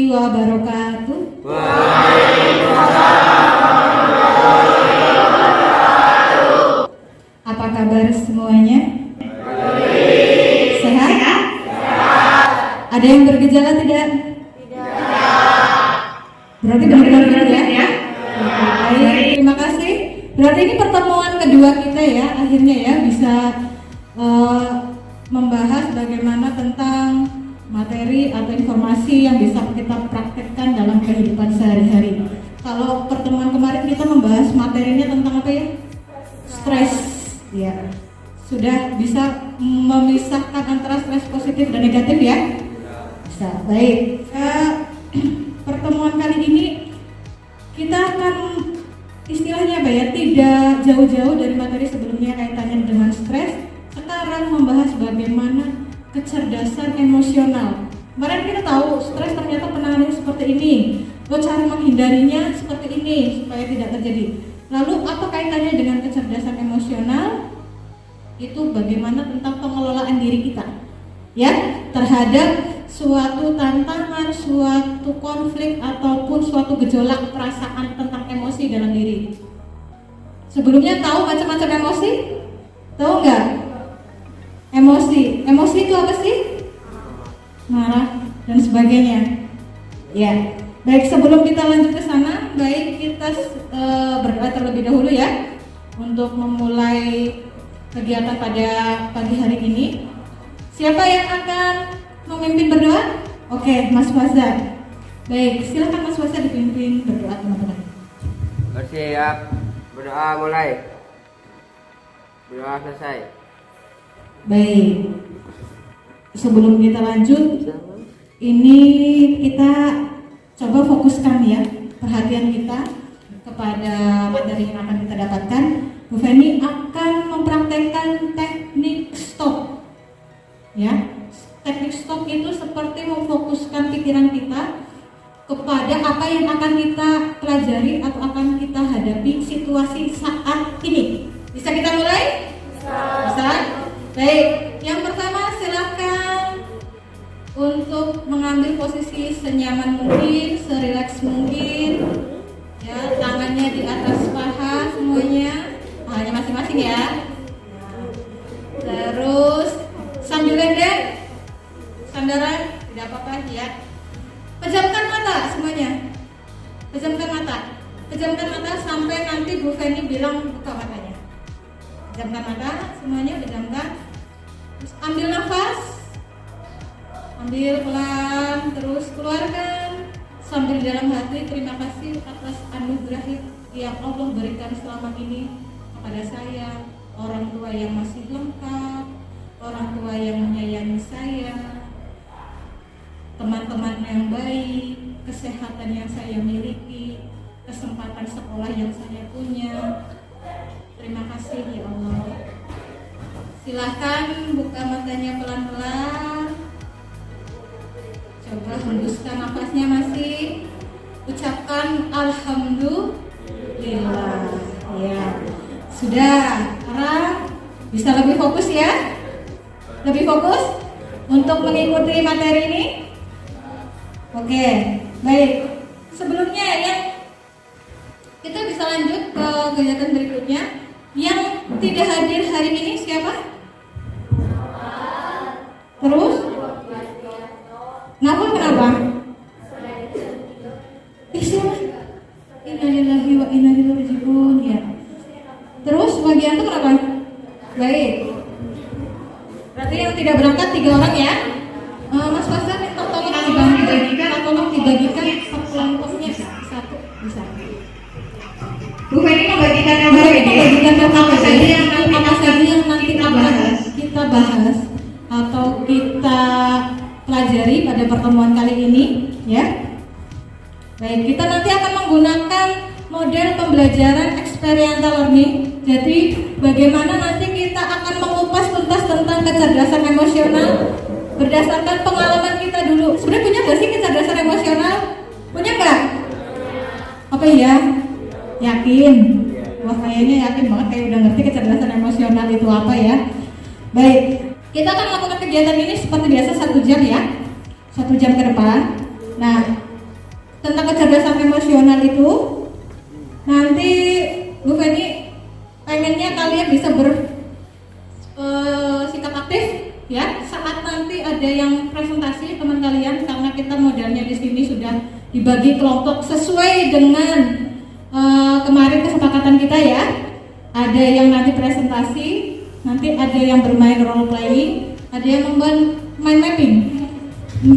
wabarakatuh. Apa kabar semuanya? Sehat? Ada yang bergejala tidak? Berarti benar-benar ya? Baik, terima kasih. Berarti ini pertemuan kedua kita ya, akhirnya ya bisa membahas bagaimana tentang materi atau informasi yang bisa kita praktekkan dalam kehidupan sehari-hari. Kalau pertemuan kemarin kita membahas materinya tentang apa ya? Stres, ya. Sudah bisa memisahkan antara stres positif dan negatif ya? Bisa. Baik. Pertemuan kali ini kita akan istilahnya apa ya? Tidak jauh-jauh dari materi sebelumnya kaitannya dengan stres. Sekarang membahas bagaimana kecerdasan emosional. Kemarin kita tahu stres ternyata penanganannya seperti ini. Cara menghindarinya seperti ini supaya tidak terjadi. Lalu apa kaitannya dengan kecerdasan emosional? Itu bagaimana tentang pengelolaan diri kita, ya, terhadap suatu tantangan, suatu konflik ataupun suatu gejolak perasaan tentang emosi dalam diri. Sebelumnya tahu macam-macam emosi? Tahu nggak? Emosi itu apa sih? Marah dan sebagainya. Ya. Baik, sebelum kita lanjut ke sana, baik kita berdoa terlebih dahulu ya untuk memulai kegiatan pada pagi hari ini. Siapa yang akan memimpin berdoa? Oke, Mas Fazal. Baik, silakan Mas Fazal dipimpin berdoa teman-teman. Bersiap, berdoa mulai. Berdoa selesai. Baik. Sebelum kita lanjut, ini kita coba fokuskan ya perhatian kita kepada materi yang akan kita dapatkan. Bu Feni akan mempraktekkan teknik stop. Ya, teknik stop itu seperti memfokuskan pikiran kita kepada apa yang akan kita pelajari atau akan kita hadapi situasi saat ini. Bisa kita mulai? Bisa? Baik, yang pertama silakan untuk mengambil posisi senyaman mungkin, serileks mungkin. Ya, tangannya di atas paha semuanya. Pahanya masing-masing ya. Terus sambil lendek, sandaran, tidak apa-apa ya. Pejamkan mata semuanya. Pejamkan mata. Pejamkan mata sampai nanti Bu Feni bilang buka matanya. Pejamkan mata semuanya, pejamkan. Terus ambil nafas. Ambil pelan, terus keluarkan. Sambil dalam hati terima kasih atas anugerah yang Allah berikan selama ini kepada saya, orang tua yang masih lengkap, orang tua yang menyayangi saya, teman-teman yang baik, kesehatan yang saya miliki, kesempatan sekolah yang saya punya. Terima kasih ya Allah. Silahkan buka matanya pelan-pelan. Coba hembuskan nafasnya masih. Ucapkan alhamdulillah. Ya. Sudah, sekarang bisa lebih fokus ya? Lebih fokus untuk mengikuti materi ini? Oke, baik. Sebelumnya ya, kita bisa lanjut ke kegiatan berikutnya. Yang tidak hadir hari ini siapa? Terus? Namun kenapa? Siapa? Innalillahi wa inna ilaihi raji'un ya. Terus bagian itu kenapa? Baik. Berarti yang tidak berangkat 3 orang ya. Mas Fasan minta tolong dibagikan kelompoknya satu bisa. Bu Feni membagikan yang apa saja yang nanti kita bahas atau kita pelajari pada pertemuan kali ini ya. Baik, kita nanti akan menggunakan model pembelajaran experiential learning. Jadi bagaimana nanti kita akan mengupas tuntas tentang kecerdasan emosional berdasarkan pengalaman kita dulu. Sebenarnya punya nggak sih kecerdasan emosional? Punya nggak? Apa ya? Yakin? Wah kayaknya yakin banget, kayak udah ngerti kecerdasan emosional itu apa ya. Baik, kita akan melakukan kegiatan ini seperti biasa 1 jam ya, 1 jam ke depan. Nah, tentang kecerdasan emosional itu nanti Bu Feni pengennya kalian bisa bersikap aktif ya saat nanti ada yang presentasi teman kalian, karena kita modelnya di sini sudah dibagi kelompok sesuai dengan kemarin kesepakatan kita ya. Ada yang nanti presentasi, nanti ada yang bermain role playing, ada yang main mapping.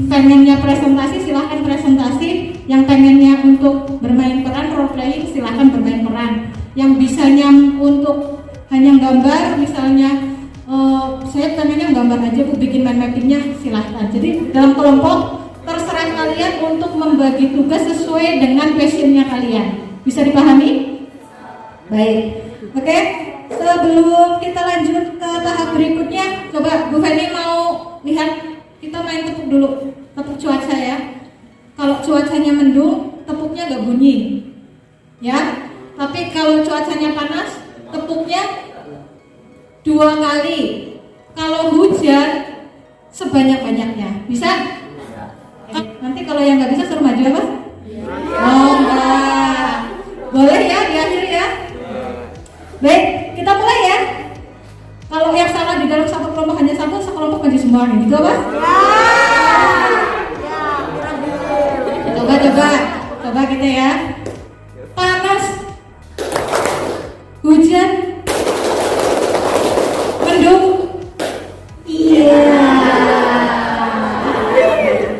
Pengennya presentasi silahkan presentasi, yang pengennya untuk bermain peran role playing silahkan bermain peran, yang bisanya untuk hanya gambar misalnya saya pengennya gambar aja Bu, bikin main mappingnya silahkan. Jadi dalam kelompok terserah kalian untuk membagi tugas sesuai dengan passionnya kalian. Bisa dipahami? Baik. Oke, sebelum kita lanjut ke tahap berikutnya, coba Bu Feni mau lihat, kita main tepuk dulu, tepuk cuaca ya. Kalau cuacanya mendung, tepuknya gak bunyi, ya. Tapi kalau cuacanya panas, tepuknya 2 kali. Kalau hujan, sebanyak-banyaknya. Bisa? Nanti kalau yang nggak bisa suruh maju ya Mas? Oh enggak. Boleh ya di akhir ya? Baik, kita mulai ya. Kalau yang salah di dalam satu kelompok hanya satu, sekelompok maju semua gitu Mas? Coba kita ya. Panas, hujan, mendung, iya.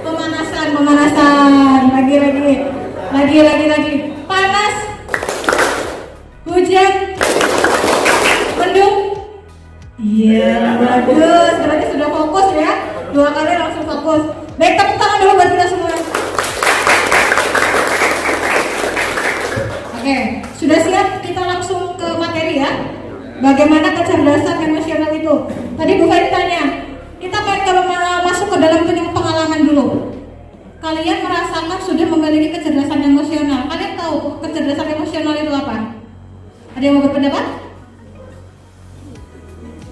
Pemanasan, lagi. Panas, hujan, mendung, iya, bagus. Berarti sudah fokus ya. 2 kali langsung fokus. Baik, tepuk tangan dulu buat kita semua. Oke, sudah siap? Kita langsung ke materi ya. Bagaimana kecerdasan emosional itu? Tadi Bu Feni tanya, kita kalau masuk ke dalam pengalaman dulu. Kalian merasakan sudah memiliki kecerdasan emosional. Kalian tahu kecerdasan emosional itu apa? Ada yang mau berpendapat?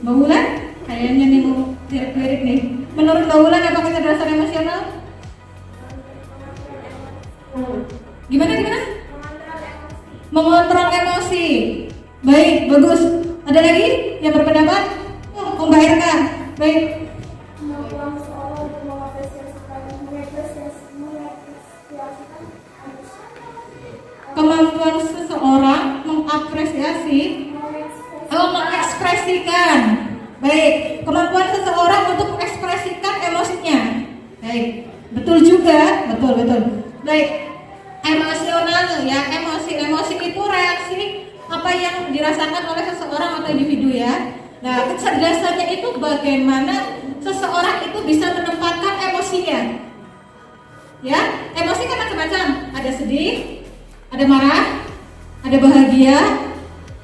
Mbak Wulan? Kayaknya nih mau lirik nih. Menurut Mbak Wulan apa kecerdasan emosional? Gimana? Mengontrol emosi. Baik, bagus. Ada lagi yang berpendapat? Oh, Mbak Erka. Baik. Kemampuan seseorang mengekspresikan. Baik, kemampuan seseorang untuk mengekspresikan emosinya. Baik, betul juga, betul. Baik, emosional ya, emosi itu reaksi apa yang dirasakan oleh seseorang atau individu ya. Nah, kecerdasannya itu bagaimana seseorang itu bisa menempatkan emosinya. Ya, emosi kan macam-macam. Ada sedih, ada marah, ada bahagia,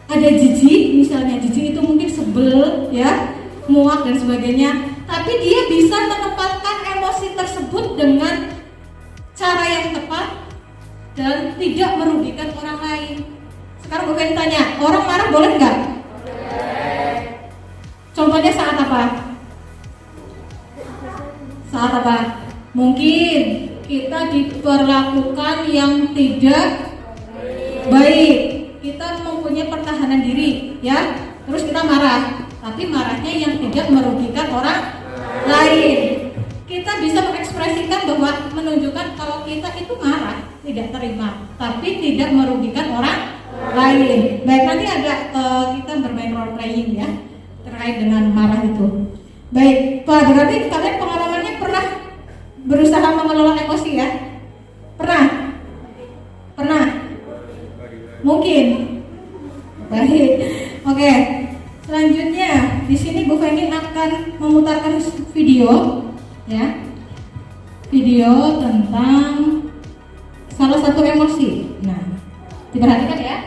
ada jijik. Misalnya jijik itu mungkin sebel, ya, muak dan sebagainya. Tapi dia bisa menempatkan emosi tersebut dengan cara yang tepat dan tidak merugikan orang lain. Sekarang Bu Feni tanya, orang marah boleh nggak? Boleh. Contohnya saat apa? Saat apa? Mungkin kita diperlakukan yang tidak baik, kita mempunyai pertahanan diri, ya. Terus kita marah, tapi marahnya yang tidak merugikan orang lain. Kita bisa mengekspresikan bahwa menunjukkan kalau kita itu marah, tidak terima, tapi tidak merugikan orang lain. Baik, nanti ada kita bermain role playing ya terkait dengan marah itu. Baik, Pak, berarti kalian pengalamannya pernah berusaha mengelola emosi ya? Pernah? Mungkin. Baik. Oke. Selanjutnya, di sini Bu Feni akan memutarkan video ya. Video tentang salah satu emosi. Nah, diperhatikan ya.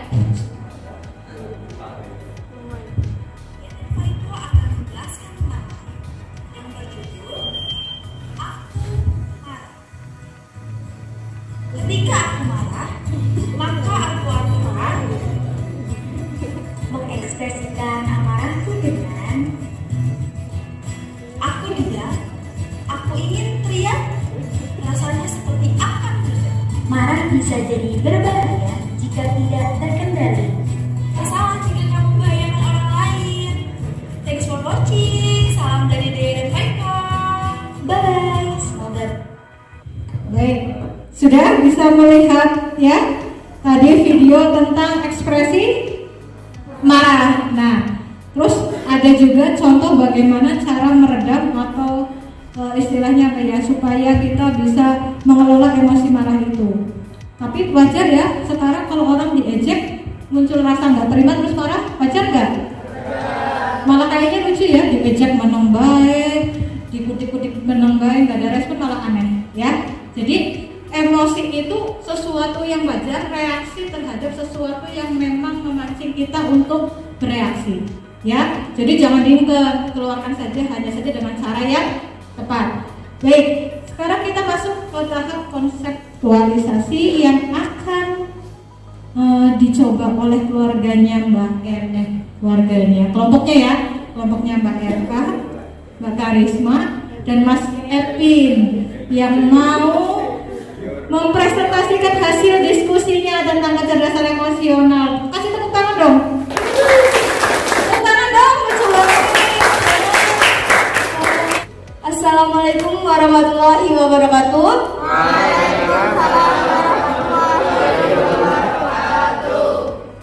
Ketika aku marah, maka aku akan mengekspresikan amarahku dengan aku diam, aku ingin teriak, rasanya seperti akan teriak. Marah jika tidak terkendali. Tak salah jika kamu membahayakan orang lain. Thanks for watching. Salam dari Dea dan Faika. Bye. Semoga Baik, sudah bisa melihat ya tadi video tentang ekspresi marah. Nah, terus ada juga contoh bagaimana cara meredam atau istilahnya apa ya, supaya kita bisa mengelola emosi marah itu. Tapi wajar ya, sekarang kalau orang diejek muncul rasa nggak terima terus marah, wajar nggak? Malah kayaknya lucu ya, diejek menang baik, dikutip-kutip menang baik, nggak ada respon, malah aneh ya. Jadi emosi itu sesuatu yang wajar, reaksi terhadap sesuatu yang memang memancing kita untuk bereaksi ya. Jadi jangan dikeluarkan saja, hanya saja dengan cara yang tepat. Baik, sekarang kita masuk ke tahap konseptualisasi yang akan dicoba oleh keluarganya Mbak kelompoknya ya, kelompoknya Mbak Erka, Mbak Karisma, dan Mas Ervin yang mau mempresentasikan hasil diskusinya tentang kecerdasan emosional. Kasih tepuk tangan dong. Tepuk tangan dong, lucu banget. Assalamualaikum warahmatullahi wabarakatuh.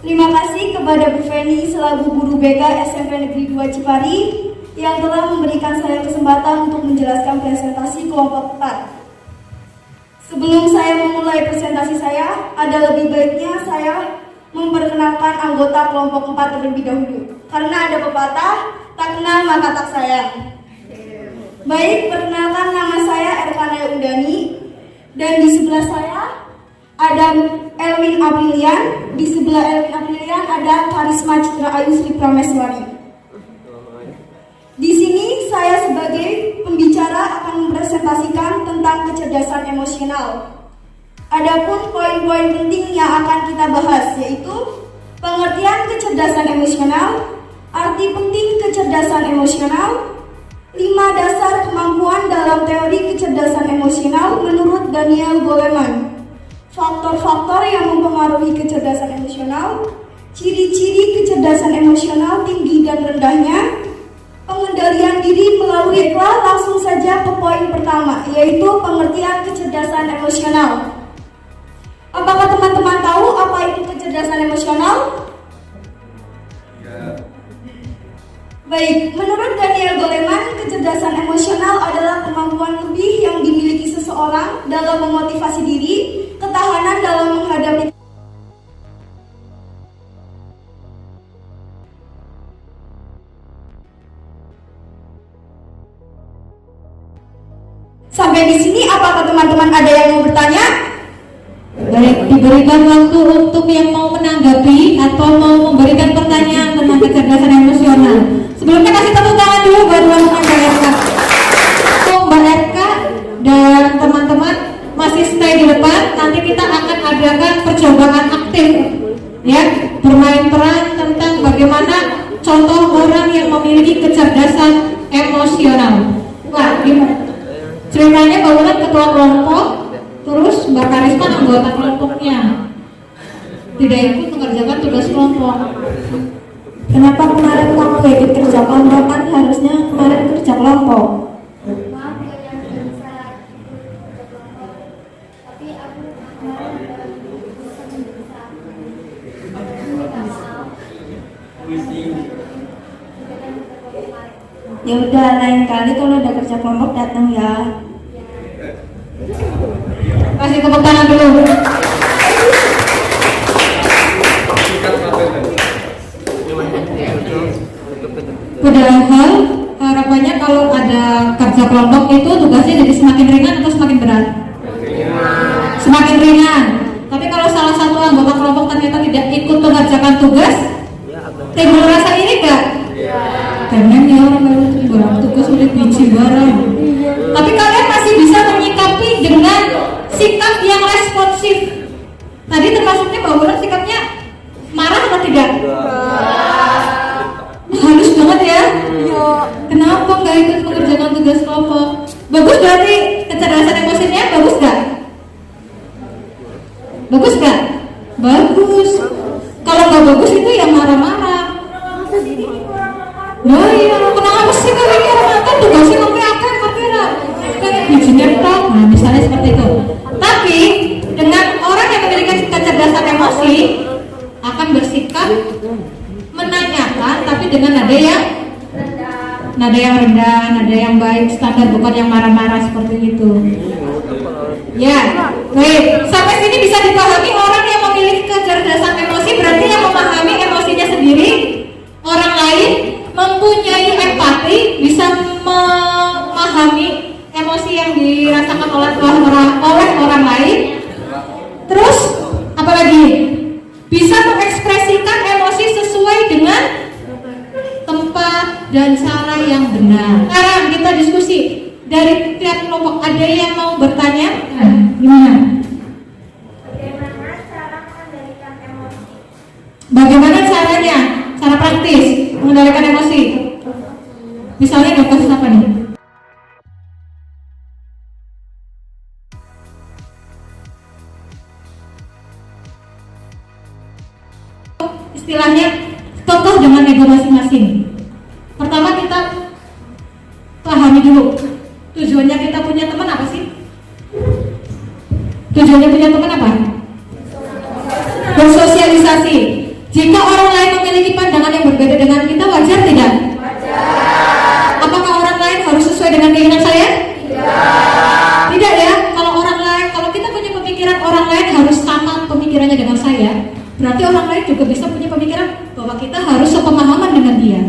Terima kasih kepada Bu Feni selaku guru BK SMP Negeri 2 Cipari yang telah memberikan saya kesempatan untuk menjelaskan presentasi kelompok 4. Sebelum saya memulai presentasi saya, ada lebih baiknya saya memperkenalkan anggota kelompok 4 terlebih dahulu. Karena ada pepatah, tak kenal maka tak sayang. Baik, perkenalkan, nama saya Erkanaya Udani, dan di sebelah saya ada Elwin Aprilian, di sebelah Elwin Aprilian ada Karisma Citra Ayu Sri Prameswari. Di sini saya sebagai pembicara akan mempresentasikan tentang kecerdasan emosional. Adapun poin-poin penting yang akan kita bahas yaitu pengertian kecerdasan emosional, arti penting kecerdasan emosional, 5 dasar kemampuan dalam teori kecerdasan emosional menurut Daniel Goleman, faktor-faktor yang mempengaruhi kecerdasan emosional, ciri-ciri kecerdasan emosional tinggi dan rendahnya, pengendalian diri melalui iklan. Langsung saja ke poin pertama, yaitu pengertian kecerdasan emosional. Apakah teman-teman tahu apa itu kecerdasan emosional? Baik, menurut Daniel Goleman, kecerdasan emosional adalah kemampuan lebih yang dimiliki seseorang dalam memotivasi diri, ketahanan dalam menghadapi Sampai di sini, apakah teman-teman ada yang mau bertanya? Baik, diberikan waktu untuk yang mau menanggapi atau mau memberikan pertanyaan tentang kecerdasan emosional. Sebelumnya kasih tepuk tangan dulu buat Mbak Erka. Mbak Erka dan teman-teman masih stay di depan. Nanti kita akan adakan percobaan aktif, ya, bermain peran tentang bagaimana contoh orang yang memiliki kecerdasan emosional. Wah, ceritanya Mbak Wulan ketua kelompok, terus Mbak Karisma anggota kelompoknya tidak ikut mengerjakan tugas kelompok. Kenapa kemarin kamu gak ikut kerja kelompok? Kan harusnya kemarin kerja kelompok. Maaf yang gak bisa ikut kerja kelompok, tapi aku kemarin bisa minta maaf. Ya udah, lain kali kalau udah kerja kelompok datang ya. Kasih tepuk tangan dulu. Padahal harapannya kalau ada kerja kelompok itu tugasnya jadi semakin ringan atau semakin berat? Semakin ringan. Tapi kalau salah satu anggota kelompok ternyata tidak ikut mengerjakan tugas, timbul rasa ini enggak? Karena ya orang tugas udah biji barang. Tapi kalian masih bisa menyikapi dengan sikap yang responsif. Tadi termasuknya Mbak Wulan sikapnya marah atau tidak? Halus banget ya. Kenapa nggak ikut mengerjakan tugas kelompok? Bagus berarti kecerdasan emosinya bagus nggak? Bagus nggak? Bagus. Kalau nggak bagus itu yang marah-marah. Nah iya, kenapa sih kalian marah-marah? Tugasnya sampai apa kira? Kan bijinya toh. Nah misalnya seperti itu. Tapi dengan orang yang memiliki kecerdasan emosi akan bersikap menanyakan, tapi dengan nada yang rendah, nada yang baik, standar, bukan yang marah-marah seperti itu. Ya, baik. Sampai sini bisa dipahami orang yang memiliki kecerdasan emosi berarti yang memahami emosinya sendiri, orang lain, mempunyai empati, bisa memahami emosi yang dirasakan oleh orang lain. Terus apa lagi? Bisa mengekspresikan emosi sesuai dengan tempat dan cara yang benar. Sekarang kita diskusi dari tiap kelompok. Ada yang mau bertanya? Gimana? Bagaimana caranya? Cara praktis mengendalikan emosi. Misalnya kasus apa nih? Istilahnya contoh dengan ego masing-masing. Pertama kita pahami dulu tujuannya kita punya teman apa sih? Tujuannya punya teman apa? Bersosialisasi. Jika orang lain memiliki pandangan yang berbeda dengan kita, wajar tidak? Wajar. Apakah orang lain harus sesuai dengan keinginan saya? Tidak. Tidak ya. Kalau kita punya pemikiran orang lain harus sama pemikirannya dengan saya, berarti orang lain juga bisa punya pemikiran bahwa kita harus sepemahaman dengan dia.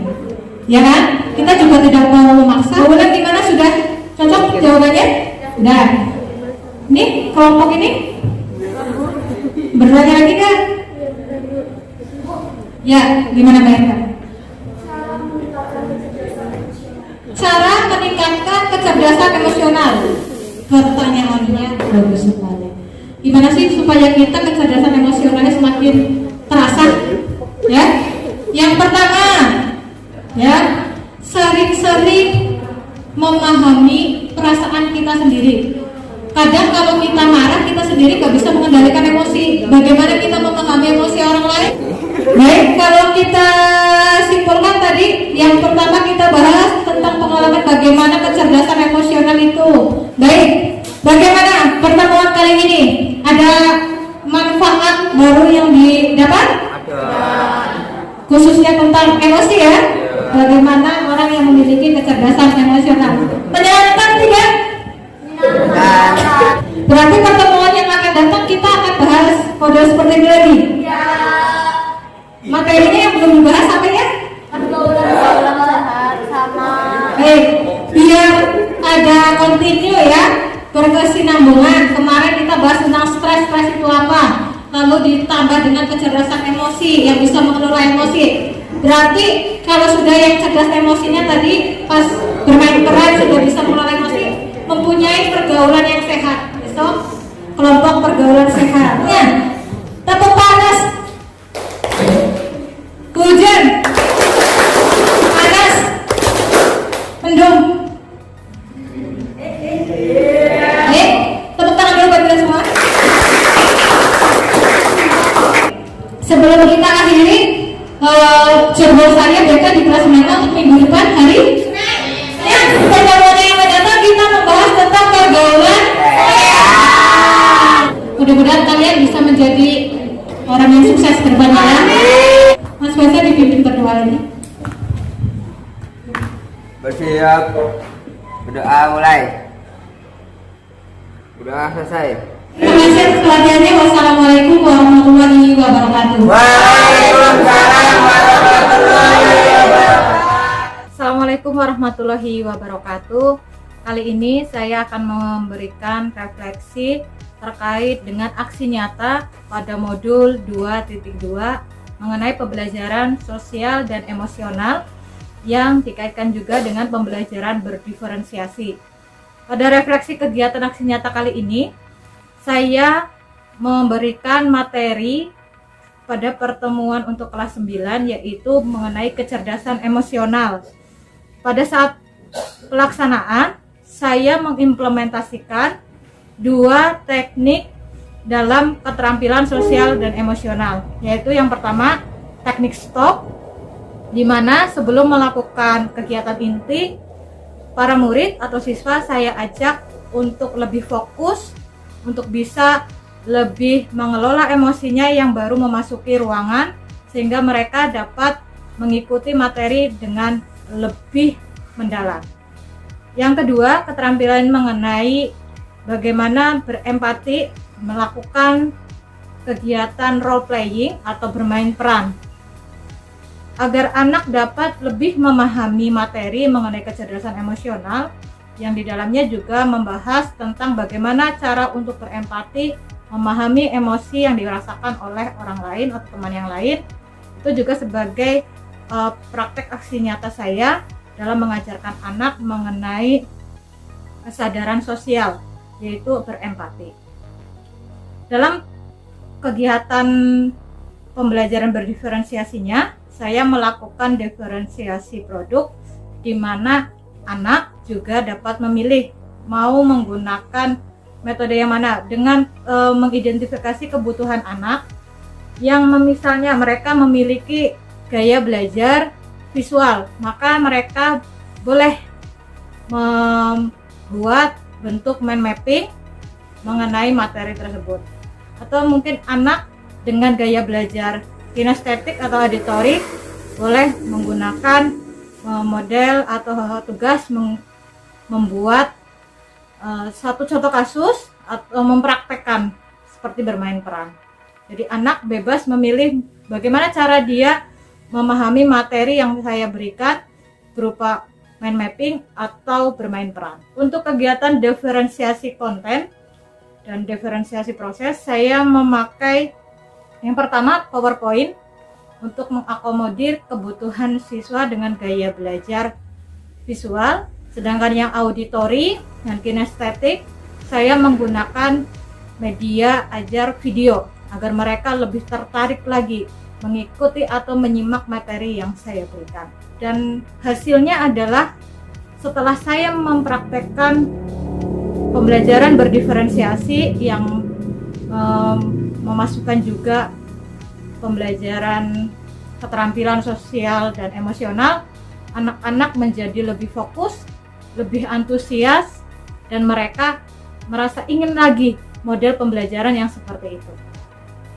Ya kan? Kita juga tidak mau memaksa. Kemudian gimana, sudah cocok jawabannya? Sudah. Nih kelompok ini bertanya lagi kan? Ya, gimana Mbak Erka? Cara meningkatkan kecerdasan emosional. Pertanyaannya bagus sekali. Gimana sih supaya kita kecerdasan emosionalnya semakin terasa? Ya, yang pertama, ya, sering-sering memahami perasaan kita sendiri. Kadang kalau kita marah, kita sendiri gak bisa mengendalikan emosi. Bagaimana kita memahami emosi orang lain? Baik, kalau kita simpulkan tadi, yang pertama kita bahas tentang pengalaman bagaimana kecerdasan emosional itu. Baik, bagaimana pertemuan kali ini? Ada manfaat baru yang didapat? Ada. Khususnya tentang emosi ya? Bagaimana orang yang memiliki kecerdasan emosional? Menyenangkan tidak? Berarti pertemuan yang akan datang kita akan bahas model seperti ini lagi. Ya. Materinya yang belum dibahas apa ya? Sama. Baik, biar ada kontinu ya, berkesinambungan. Kemarin kita bahas tentang stres itu apa, lalu ditambah dengan kecerdasan emosi yang bisa mengelola emosi. Berarti kalau sudah yang cerdas emosinya tadi pas bermain peran sudah bisa mengelola emosi, mempunyai pergaulan yang sehat. Besok kelompok pergaulan sehat. Ya, tepuk panas. Hujan, panas, mendung. Tepuk tangan dulu buat kita semua. Sebelum kita akhiri, jadwal saya mereka di kelas mental untuk minggu depan hari. Ya, pertemuan yang mendatang kita membahas tentang pergaulan. Mudah-mudahan kalian bisa menjadi orang yang sukses ke depannya ya. Mas Faisal dipimpin berdoa ini. Bersiap. Berdoa mulai. Berdoa selesai. Terima kasih atas pelatihannya. Wassalamualaikum warahmatullahi wabarakatuh. Waalaikumsalam warahmatullahi wabarakatuh. Assalamualaikum warahmatullahi wabarakatuh. Kali ini saya akan memberikan refleksi terkait dengan aksi nyata pada modul 2.2 mengenai pembelajaran sosial dan emosional yang dikaitkan juga dengan pembelajaran berdiferensiasi. Pada refleksi kegiatan aksi nyata kali ini, saya memberikan materi pada pertemuan untuk kelas 9 yaitu mengenai kecerdasan emosional. Pada saat pelaksanaan, saya mengimplementasikan dua teknik dalam keterampilan sosial dan emosional, yaitu yang pertama teknik stop, di mana sebelum melakukan kegiatan inti, para murid atau siswa saya ajak untuk lebih fokus, untuk bisa lebih mengelola emosinya yang baru memasuki ruangan, sehingga mereka dapat mengikuti materi dengan lebih mendalam. Yang kedua, keterampilan mengenai bagaimana berempati, melakukan kegiatan role playing atau bermain peran, agar anak dapat lebih memahami materi mengenai kecerdasan emosional, yang di dalamnya juga membahas tentang bagaimana cara untuk berempati, memahami emosi yang dirasakan oleh orang lain atau teman yang lain. Itu juga sebagai praktek aksi nyata saya dalam mengajarkan anak mengenai kesadaran sosial, yaitu berempati. Dalam kegiatan pembelajaran berdiferensiasinya, saya melakukan diferensiasi produk, di mana anak juga dapat memilih mau menggunakan metode yang mana dengan mengidentifikasi kebutuhan anak yang misalnya mereka memiliki gaya belajar visual, maka mereka boleh membuat bentuk mind mapping mengenai materi tersebut. Atau mungkin anak dengan gaya belajar kinestetik atau auditorik boleh menggunakan model atau tugas membuat satu contoh kasus atau mempraktekkan seperti bermain peran. Jadi anak bebas memilih bagaimana cara dia memahami materi yang saya berikan berupa mind mapping atau bermain peran. Untuk kegiatan diferensiasi konten dan diferensiasi proses, saya memakai yang pertama PowerPoint untuk mengakomodir kebutuhan siswa dengan gaya belajar visual. Sedangkan yang auditori dan kinestetik, saya menggunakan media ajar video agar mereka lebih tertarik lagi mengikuti atau menyimak materi yang saya berikan. Dan hasilnya adalah setelah saya mempraktekkan pembelajaran berdiferensiasi yang memasukkan juga pembelajaran keterampilan sosial dan emosional, anak-anak menjadi lebih fokus, lebih antusias, dan mereka merasa ingin lagi model pembelajaran yang seperti itu.